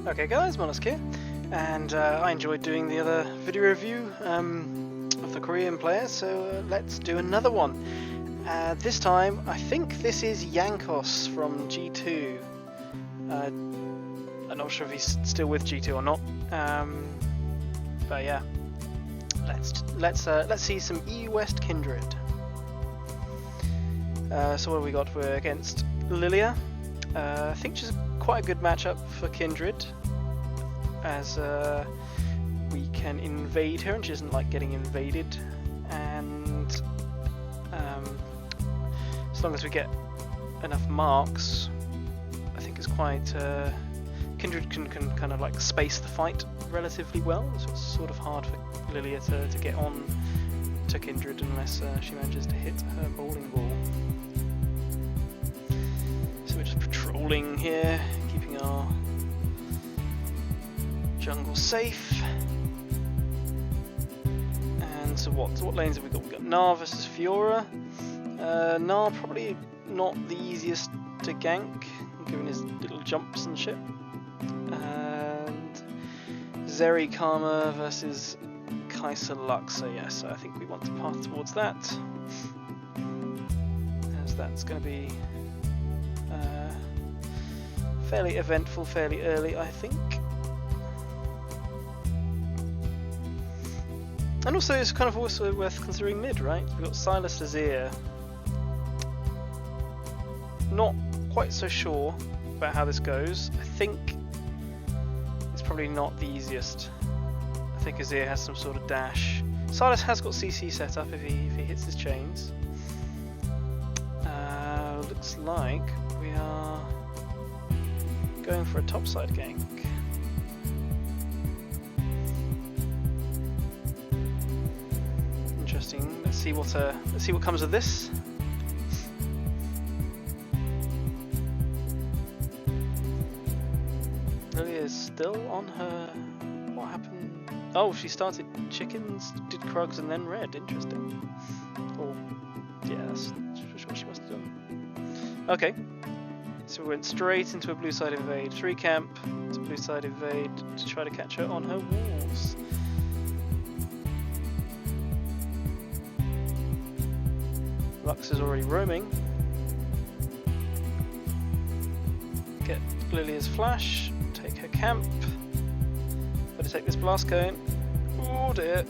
Okay guys, Mollusk here, and I enjoyed doing the other video review of the Korean player, so let's do another one. This time, I think this is Jankos from G2. I'm not sure if he's still with G2 or not, but yeah, let's see some E West Kindred. So what have we got? We're against Lilia. I think she's quite a good matchup for Kindred, as we can invade her and she doesn't like getting invaded, and as long as we get enough marks, I think it's quite Kindred can kind of like space the fight relatively well, so it's sort of hard for Lilia to get on to Kindred unless she manages to hit her bowling ball. So we're just patrolling here, keeping our jungle safe. And so what lanes have we got? We've got Gnar versus Fiora. Gnar probably not the easiest to gank, given his little jumps and shit. And Zeri Karma versus Kaiser Lux. So yes, I think we want to path towards that, as that's going to be fairly eventful, fairly early, I think. And also, it's kind of also worth considering mid, right? We've got Silas Azir. Not quite so sure about how this goes. I think it's probably not the easiest. I think Azir has some sort of dash. Silas has got CC set up if he hits his chains. Looks like we are going for a topside gank. Interesting. Let's see what comes of this. Lilia is still on her. What happened? Oh, she started chickens, did Krugs, and then red. Interesting. Or yeah, that's what she must have done. Okay. So we went straight into a blue side invade, 3 camp to blue side invade to try to catch her on her walls. Lux is already roaming. Get Lilia's flash, take her camp. Better take this blast cone. Oh dear.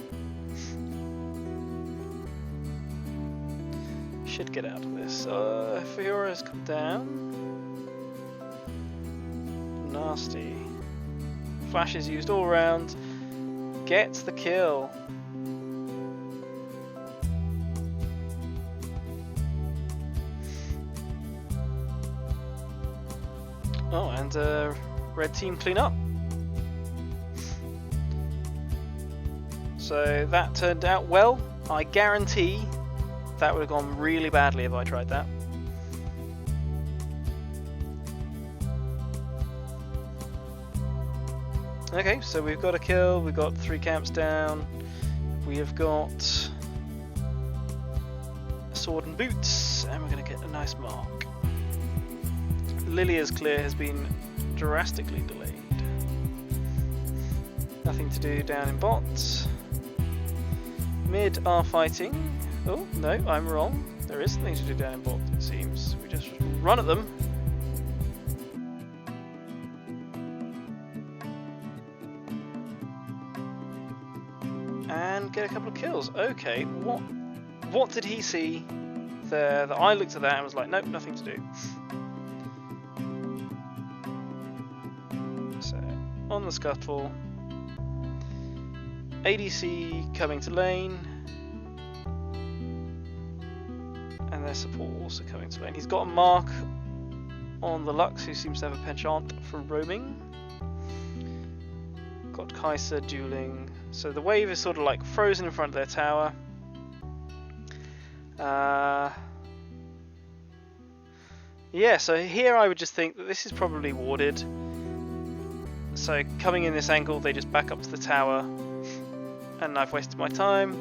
Should get out of this. Fiora has come down. Nasty. Flash is used all around. Gets the kill. Oh, and red team clean up. So that turned out well. I guarantee that would have gone really badly if I tried that. Okay, so we've got a kill, we've got 3 camps down, we have got a sword and boots, and we're going to get a nice mark. Lilia's clear has been drastically delayed. Nothing to do down in bot. Mid are fighting. Oh, no, I'm wrong. There is something to do down in bot, it seems. We just run at them. And get a couple of kills. Okay, what did he see there that I looked at that and was like, nope, nothing to do. So, on the scuttle. ADC coming to lane. And their support also coming to lane. He's got a mark on the Lux, who seems to have a penchant for roaming. Got Kaiser dueling. So the wave is sort of like frozen in front of their tower. Yeah, so here I would just think that this is probably warded. So coming in this angle, they just back up to the tower, and I've wasted my time.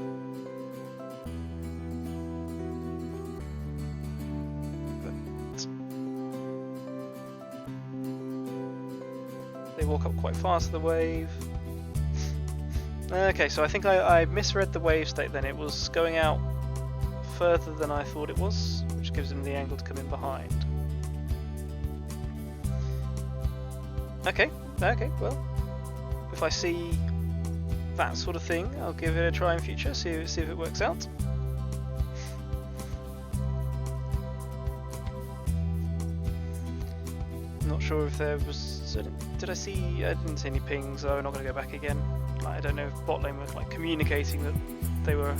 But They walk up quite fast to the wave. Okay, so I think I misread the wave state then. It was going out further than I thought it was, which gives him the angle to come in behind. Okay, well, if I see that sort of thing, I'll give it a try in future, see if it works out. Not sure if there was... Did I see... I didn't see any pings, so I'm not going to go back again. Like, I don't know if bot lane was like communicating that they were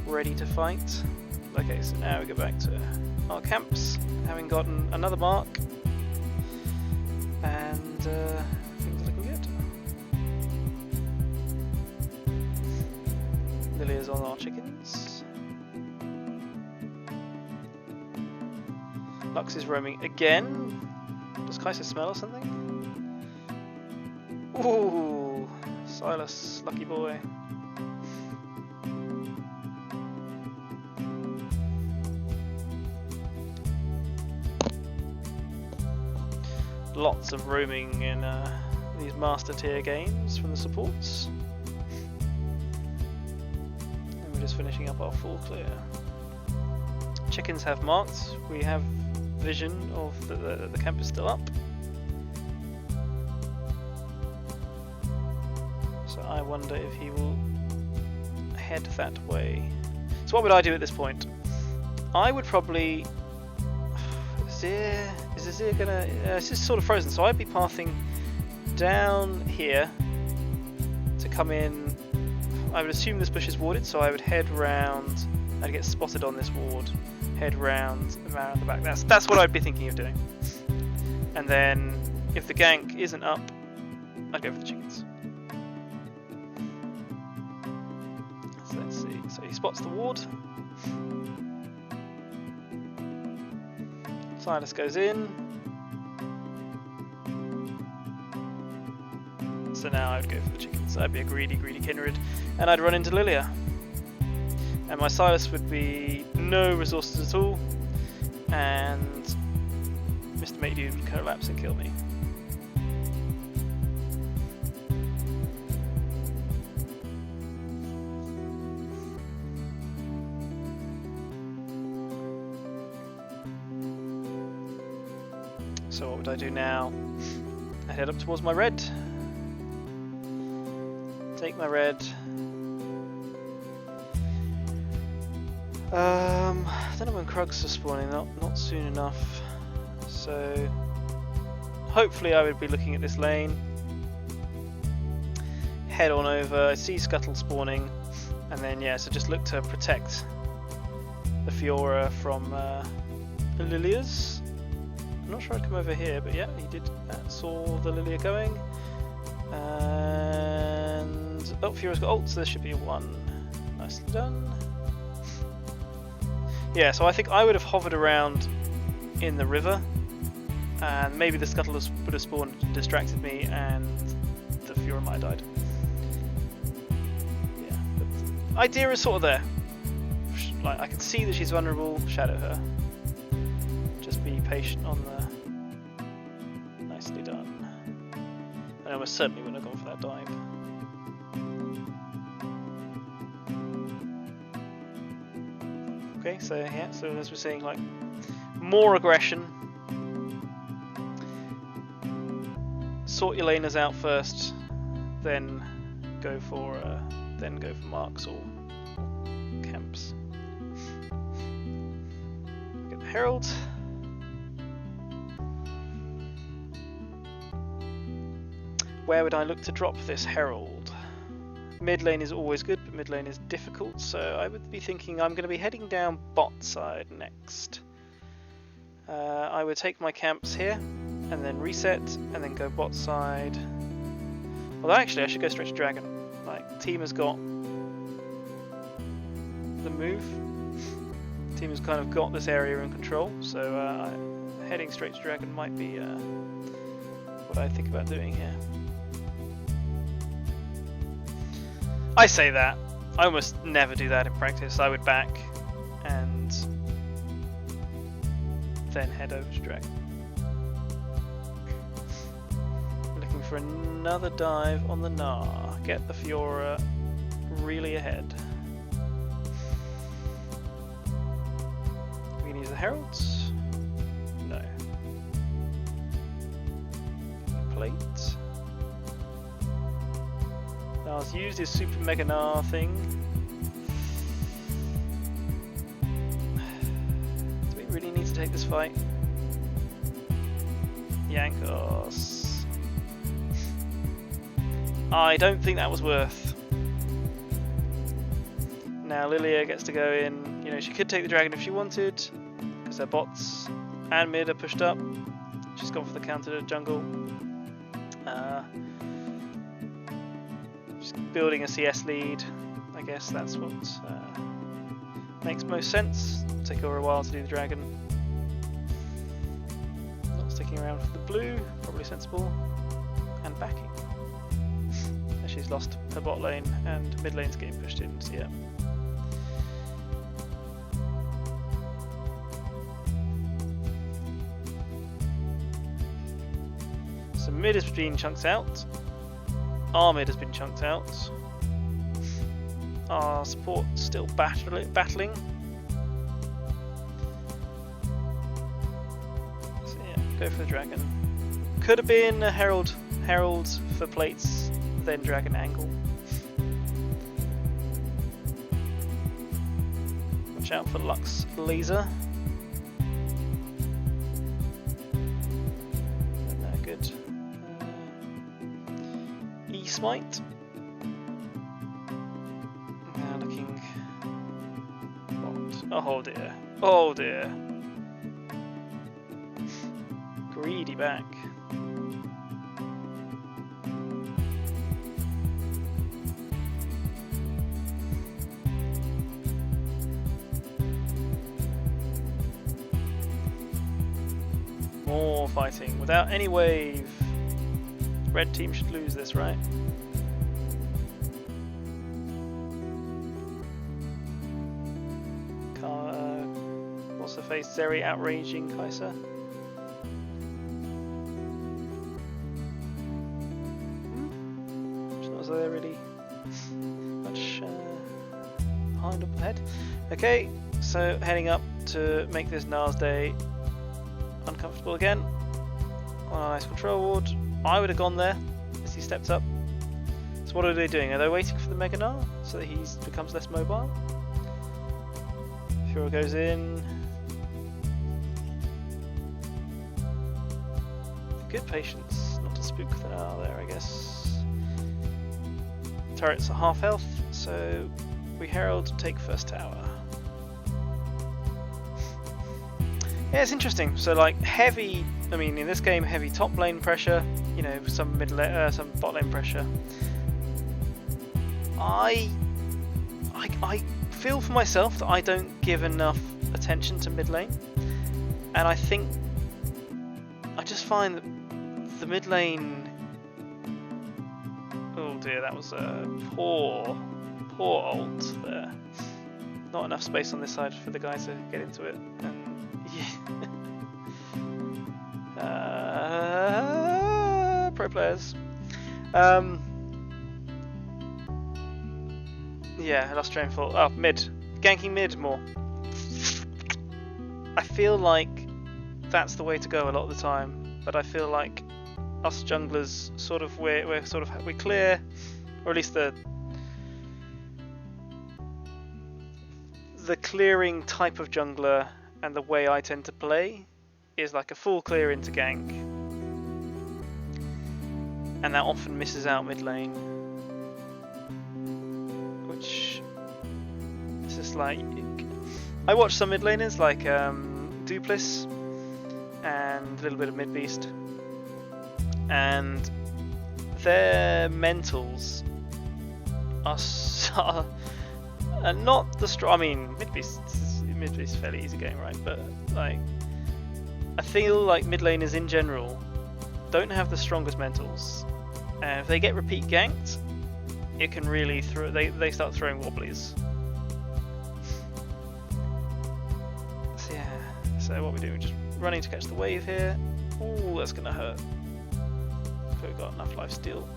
ready to fight. Okay, so now we go back to our camps, having gotten another mark. And things looking good. Lilia's on our chickens. Lux is roaming again. Does Kaiser smell or something? Ooh, Silas, lucky boy. Lots of roaming in these master tier games from the supports. And we're just finishing up our full clear. Chickens have marked. We have vision of the camp is still up. So I wonder if he will head that way. So what would I do at this point? I would probably... Is Azir gonna... it's just sort of frozen, so I'd be pathing down here to come in. I would assume this bush is warded, so I would head round. I'd get spotted on this ward, head round and around the back. That's what I'd be thinking of doing. And then if the gank isn't up, I'd go for the chickens. So let's see. So he spots the ward. Silas goes in. So now I would go for the chickens. I'd be a greedy Kindred, and I'd run into Lilia. And my Silas would be no resources at all, and Mr. Matedude would collapse and kill me. So what would I do now? I head up towards my red. Take my red. I don't know when Krugs are spawning, not soon enough. So hopefully I would be looking at this lane. Head on over, I see Scuttle spawning, and then yeah, so just look to protect the Fiora from Lilia's. I'm not sure I'd come over here, but yeah, he did. Saw the Lilia going. And oh, Fiora's got ult, so there should be a 1. Nicely done. Yeah, so I think I would have hovered around in the river, and maybe the Scuttle would have spawned, distracted me, and the Fiora might have died. Yeah, but idea is sort of there. Like, I can see that she's vulnerable, shadow her. Just be patient on the... Nicely done. I almost certainly wouldn't have gone for that dive. Okay, so yeah, so as we're saying, like, more aggression. Sort your laners out first, then go for marks or camps. Get the Herald. Where would I look to drop this Herald? Mid lane is always good, but mid lane is difficult, so I would be thinking I'm going to be heading down bot side next. I would take my camps here, and then reset, and then go bot side. Although actually I should go straight to Dragon. Like, team has got the move. Team has kind of got this area in control, so heading straight to Dragon might be what I think about doing here. I say that. I almost never do that in practice. I would back and then head over to Dragon. for another dive on the Gnar. Get the Fiora really ahead. We can use the Heralds? No. Plate. Nar's used his Super Mega Gnar thing. Do we really need to take this fight? Jankos. I don't think that was worth. Now Lilia gets to go in. You know, she could take the dragon if she wanted, because her bots and mid are pushed up. She's gone for the counter to jungle. She's building a CS lead. I guess that's what makes most sense. It'll take her a while to do the dragon. Sticking around for the blue, probably sensible, and backing. She's lost her bot lane and mid lane's getting pushed in, so yeah. So mid has been chunked out. Our mid has been chunked out. Our support still battling. Go for the dragon. Could have been a herald for plates, then dragon angle. Watch out for Lux laser. No, good. E smite. Now looking. What? Oh dear. Oh dear. Greedy back. More fighting without any wave. Red team should lose this, right? What's her face? Zeri outraging Kai'Sa. They're really much behind up ahead. Okay, so heading up to make this Nar's day uncomfortable again. On a nice control ward. I would have gone there as he stepped up. So what are they doing? Are they waiting for the Mega Gnar so that he becomes less mobile? Fiora goes in. Good patience, not to spook the Gnar there, I guess. Turrets are half health, so we herald take first tower. Yeah, it's interesting. So like heavy, I mean in this game heavy top lane pressure, you know, some some bot lane pressure. I feel for myself that I don't give enough attention to mid lane, and I think I just find that the mid lane. Oh dear, that was a poor ult there. Not enough space on this side for the guy to get into it. And yeah. Pro players. Yeah, I lost train of thought. Oh, mid. Ganking mid more. I feel like that's the way to go a lot of the time, but I feel like us junglers sort of we clear, or at least the clearing type of jungler and the way I tend to play is like a full clear into gank, and that often misses out mid lane, which is just like I watch some mid laners like Duplis and a little bit of mid beast. And their mentals are not the strong. I mean, mid beast is fairly easy game, right? But like, I feel like mid laners in general don't have the strongest mentals, and if they get repeat ganked, it can really they start throwing wobblies. So yeah. So what we do? We're just running to catch the wave here. Oh, that's gonna hurt. Hopefully we've got enough life steal.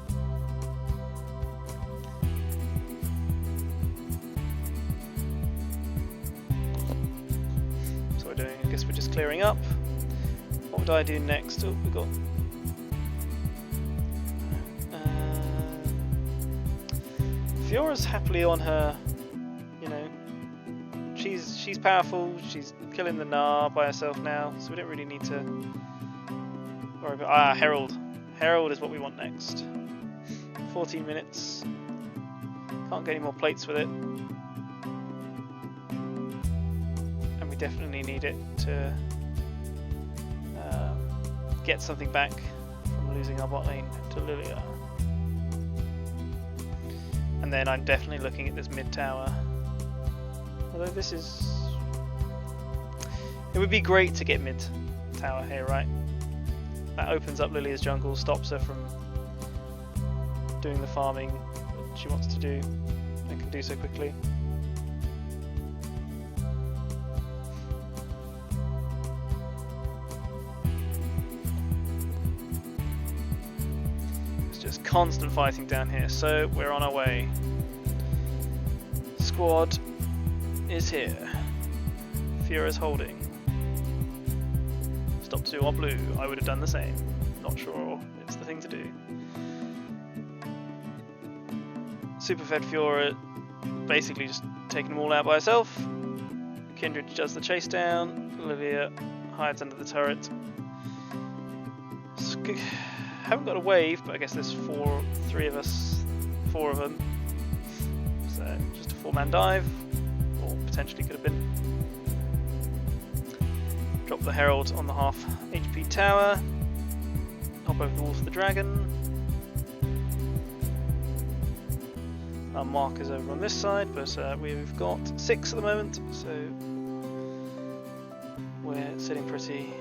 So we're doing, I guess we're just clearing up. What would I do next? Oh, we got Fiora's happily on her, you know, she's powerful, she's killing the Gnar by herself now, so we don't really need to worry about... Herald. Herald is what we want next. 14 minutes. Can't get any more plates with it. And we definitely need it to get something back from losing our bot lane to Lilia. And then I'm definitely looking at this mid tower. Although this is... It would be great to get mid tower here, right? That opens up Lilia's jungle, stops her from doing the farming that she wants to do, and can do so quickly. Just constant fighting down here, so we're on our way. Squad is here. Fiora's holding. Stop 2 on blue. I would have done the same. Not sure it's the thing to do. Super fed Fiora basically just taking them all out by herself. Kindred does the chase down. Olivia hides under the turret. Haven't got a wave, but I guess there's 4 of them. So just a 4-man dive, or potentially could have been. Drop the Herald on the half HP tower. Hop over the wall for the dragon. Our marker's over on this side, but we've got 6 at the moment, so we're sitting pretty.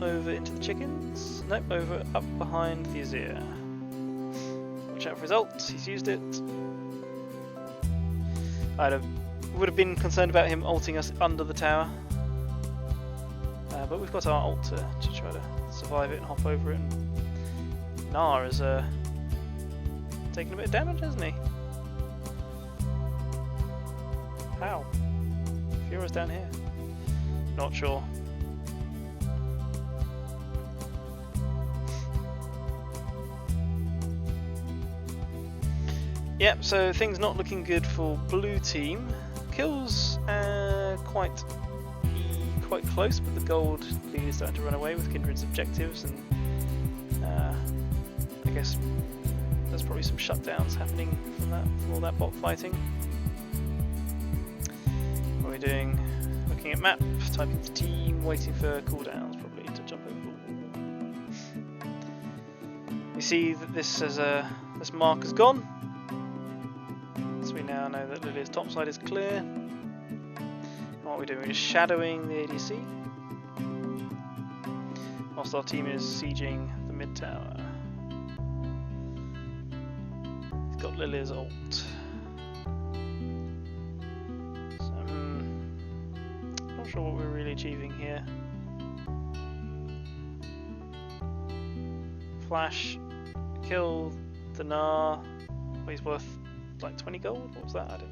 Over into the chickens. Nope, over up behind the Azir. Watch out for his ult, he's used it. Would have been concerned about him ulting us under the tower. But we've got our ult to try to survive it and hop over it. And Gnar is taking a bit of damage, hasn't he? How? Fiora's down here. Not sure. Yep, so things not looking good for blue team. Kills quite close, but the gold lead is starting to run away with Kindred's objectives, and I guess there's probably some shutdowns happening from all that bot fighting. What are we doing? Looking at map, typing to team, waiting for cooldowns probably to jump over the wall. We see that this mark has gone. So we now know that Lilia's top side is clear. And what we're doing, we're just shadowing the ADC. Whilst our team is sieging the mid tower. He's got Lilia's ult. So not sure what we're really achieving here. Flash, kill the Gnar. Oh, he's worth like 20 gold? What was that? I don't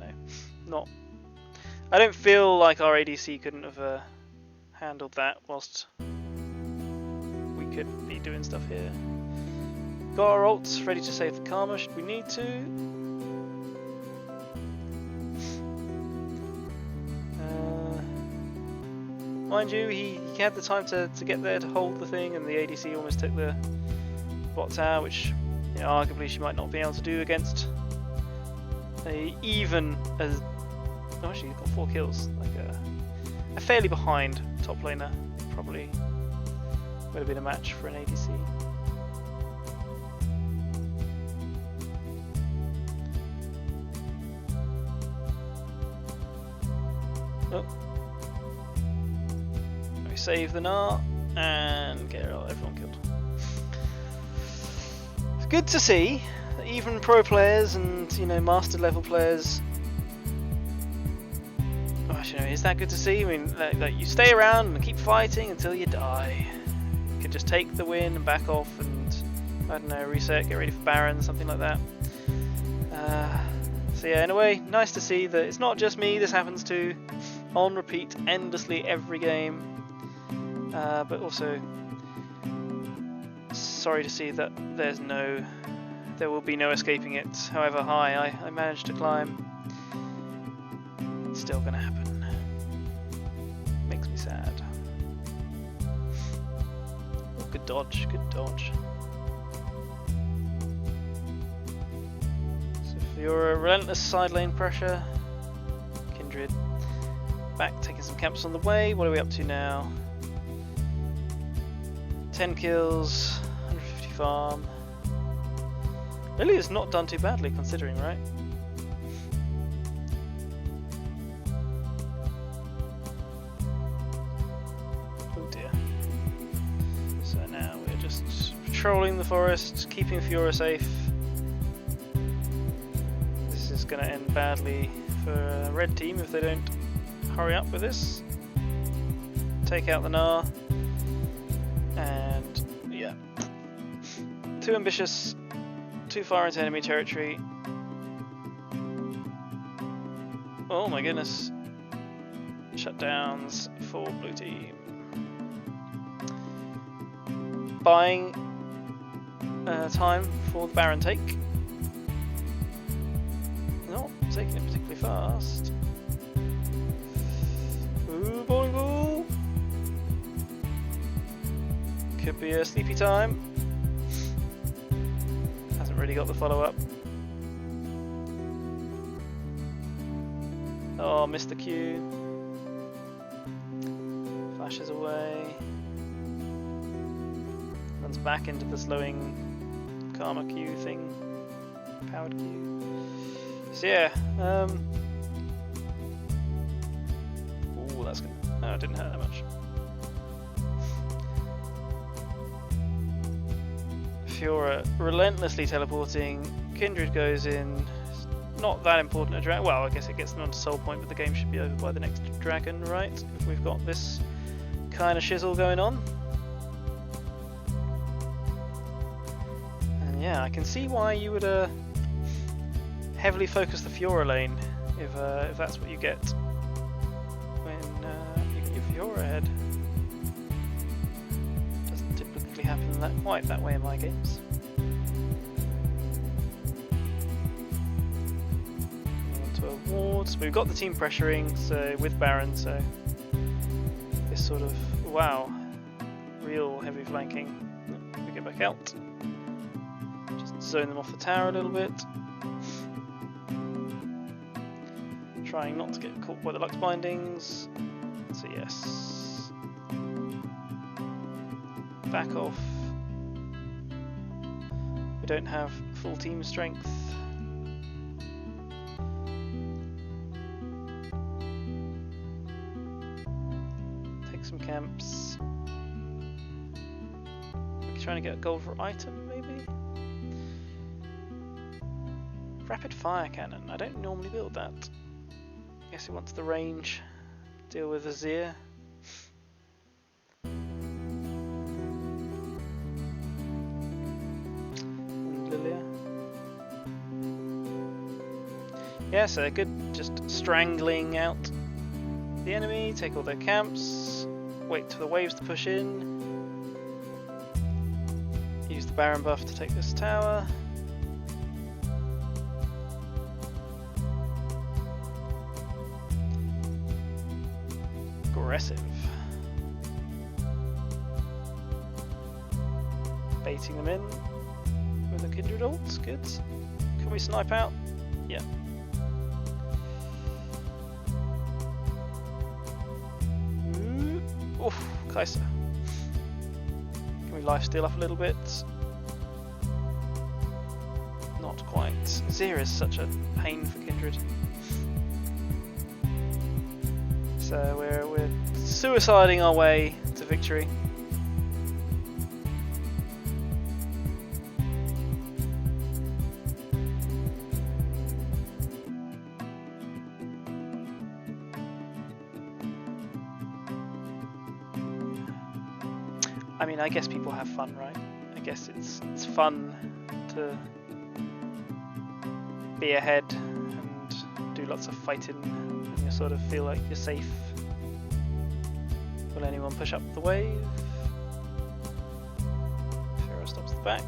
know. I don't feel like our ADC couldn't have handled that whilst we could be doing stuff here. Got our ults ready to save the Karma should we need to. Mind you, he had the time to get there to hold the thing, and the ADC almost took the bot tower, which, you know, arguably she might not be able to do against even as... Oh, actually, he's got 4 kills. Like a fairly behind top laner. Probably would have been a match for an ADC. Oh. We save the Gnar and get everyone killed. It's good to see that even pro players and, you know, master level players. Gosh, you know, is that good to see? I mean, like you stay around and keep fighting until you die. You can just take the win and back off and I don't know, reset, get ready for Baron, something like that. So yeah, in a way, nice to see that it's not just me this happens to, on repeat endlessly every game, but also sorry to see that there will be no escaping it, however high I managed to climb. It's still gonna happen. Makes me sad. Oh, good dodge, good dodge. Your relentless side lane pressure. Kindred back, taking some camps on the way. What are we up to now? 10 kills, 150 farm. Lily's not done too badly considering, right? Oh dear. So now we're just patrolling the forest, keeping Fiora safe. Going to end badly for a red team if they don't hurry up with this. Take out the Gnar, and yeah, too ambitious, too far into enemy territory. Oh my goodness, shutdowns for blue team. Buying time for the Baron take. Taking it particularly fast. Ooh, bowling ball! Could be a sleepy time. Hasn't really got the follow up. Oh, missed the Q. Flashes away. Runs back into the slowing Karma Q thing. Powered Q. So yeah, oh, that's good. No, it didn't hurt that much. Fiora relentlessly teleporting. Kindred goes in. It's not that important a dragon. Well, I guess it gets them onto soul point, but the game should be over by the next dragon, right? If we've got this kind of shizzle going on. And yeah, I can see why you would heavily focus the Fiora lane if that's what you get when you get your Fiora ahead. Doesn't typically happen quite that way in my games. On to awards. We've got the team pressuring, so with Baron, so this sort of wow, real heavy flanking. We get back out. Just zone them off the tower a little bit. Trying not to get caught by the Lux bindings. So yes. Back off. We don't have full team strength. Take some camps. We're trying to get a gold for item maybe? Rapid fire cannon. I don't normally build that. Guess he wants the range. Deal with Azir. And Lilia. Yeah, so they're good. Just strangling out the enemy. Take all their camps. Wait for the waves to push in. Use the Baron buff to take this tower. Aggressive. Baiting them in with a Kindred ult. Good. Can we snipe out? Yeah. Oof, Kai'Sa. Can we lifesteal up a little bit? Not quite. Azir is such a pain for Kindred. So we're suiciding our way to victory. I mean, I guess people have fun, right? I guess it's fun to be ahead and do lots of fighting, and you sort of feel like you're safe. Will anyone push up the wave? Pharaoh stops the back.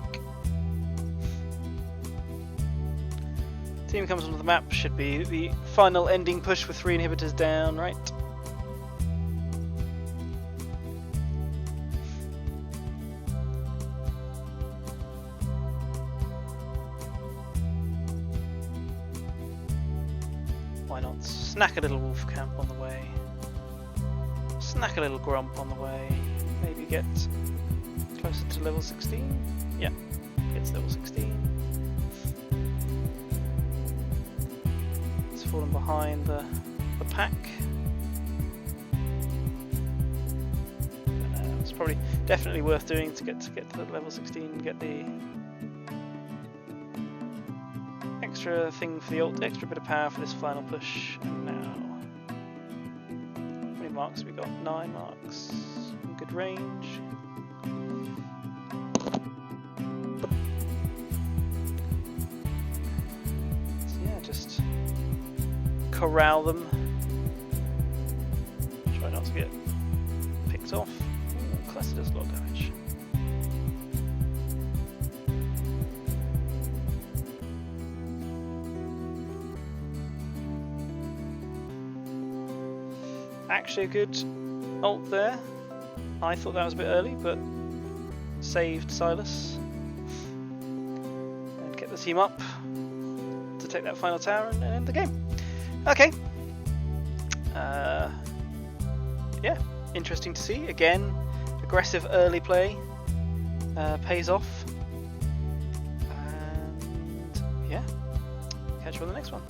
Team comes onto the map, should be the final ending push with 3 inhibitors down, right? Why not snack a little wolf camp on the way? Snack a little grump on the way. Maybe get closer to level 16? Yeah, gets level 16. It's fallen behind the pack. It's probably definitely worth doing to get to level 16, get the extra thing for the ult, extra bit of power for this final push. And now, how many marks have we got? 9 marks. Good range. So yeah, just corral them. Try not to get picked off. Ooh, cluster does a lot of damage. Actually a good ult there. I thought that was a bit early, but saved Silas. And get the team up to take that final tower and end the game. Okay. Yeah, interesting to see. Again, aggressive early play pays off. And yeah, catch you on the next one.